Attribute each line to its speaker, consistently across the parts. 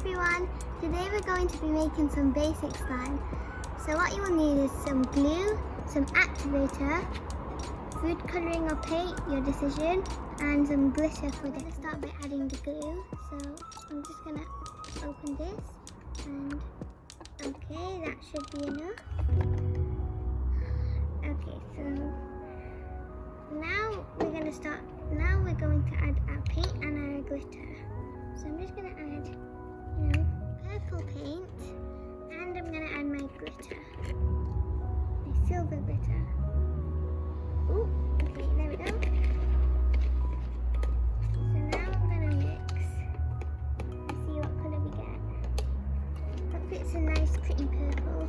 Speaker 1: everyone, today we're going to be making some basic slime. So what you will need is some glue, some activator, food colouring or paint, your decision, and some glitter for this. Let's start by adding the glue. So I'm just going to open this and okay, that should be enough. Okay, so now we're going to add our paint and our glitter. So I'm just going to add purple paint, and I'm going to add my glitter, my silver glitter. Ooh, okay, there we go. So now I'm going to mix and see what colour we get. Hope it's a nice pretty purple.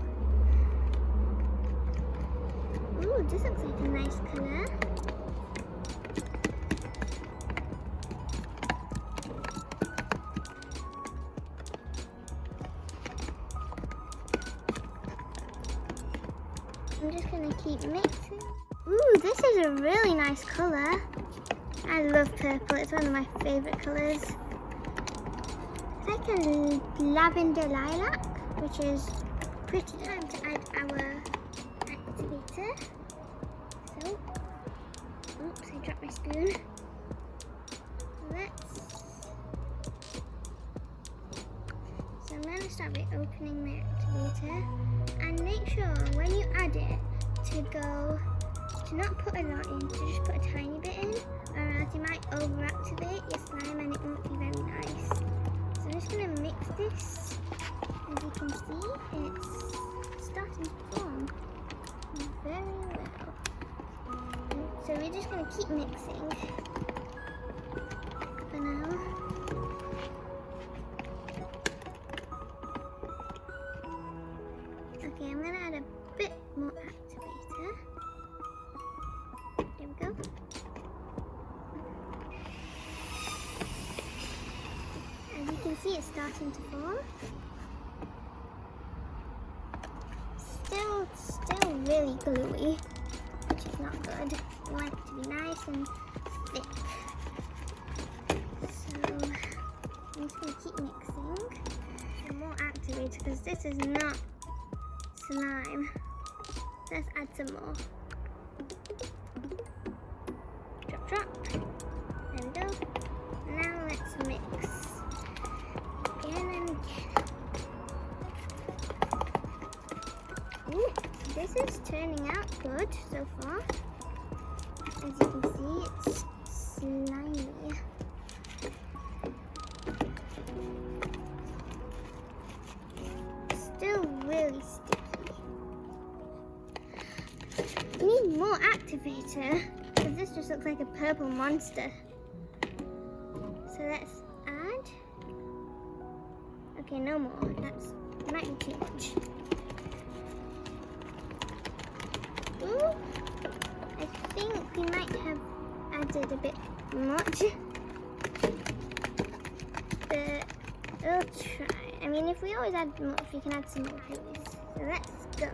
Speaker 1: Ooh, this looks like a nice colour. I'm just going to keep mixing. Ooh, this is a really nice colour. I love purple, it's one of my favourite colours. It's like a lavender lilac, which is pretty. Time to add our activator. So, oops, I dropped my spoon. So I'm going to start by opening my activator, and make sure when you add it to not put a lot in, to just put a tiny bit in, or else you might overactivate your slime and it won't be very nice. So I'm just going to mix this. As you can see, it's starting to form very well. So we're just going to keep mixing for now. Okay, I'm going to add a bit more activator. There we go. As you can see, it's starting to form. Still really gluey, which is not good. We want it to be nice and thick. So I'm just going to keep mixing. Some more activator because this is not slime. Let's add some more. Drop, drop. There we go. Now let's mix again and again. Ooh, this is turning out good so far. As you can see, it's slimy. Still really sticky. We need more activator because this just looks like a purple monster. So let's add. Okay, no more. That might be too much. Ooh, I think we might have added a bit much. But we'll try. I mean, if we always add much, we can add some more please. So let's go.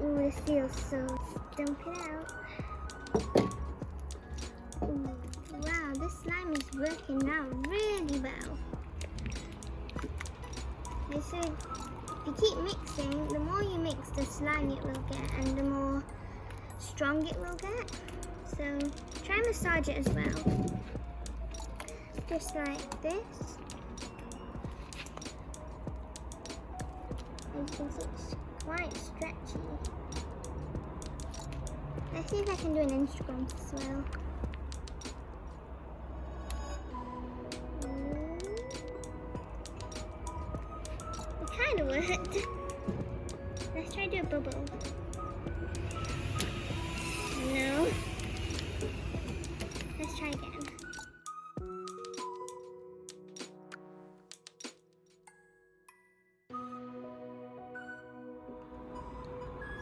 Speaker 1: Ooh, this feels so. Dump it out. Ooh, wow, this slime is working now really well. Okay, so if you keep mixing, the more you mix, the slime it will get, and the more strong it will get. So try and massage it as well. Just like this. As you can see, it's quite stretchy. Let's see if I can do an Instagram as well. It kind of worked. Let's try to do a bubble. No. Let's try again.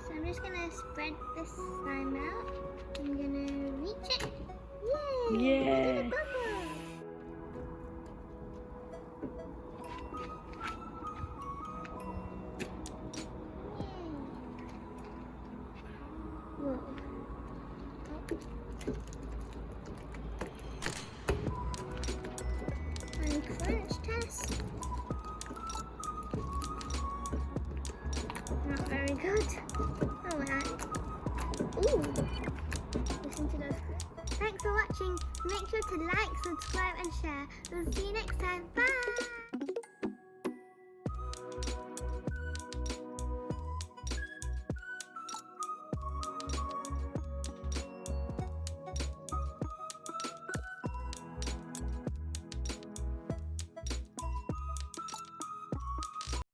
Speaker 1: So I'm just gonna spread this slime out. I'm gonna reach it. Yay!
Speaker 2: Yeah.
Speaker 1: We did a bubble. Whoa. And crunch test. to like, subscribe and share. We'll see you next time. Bye!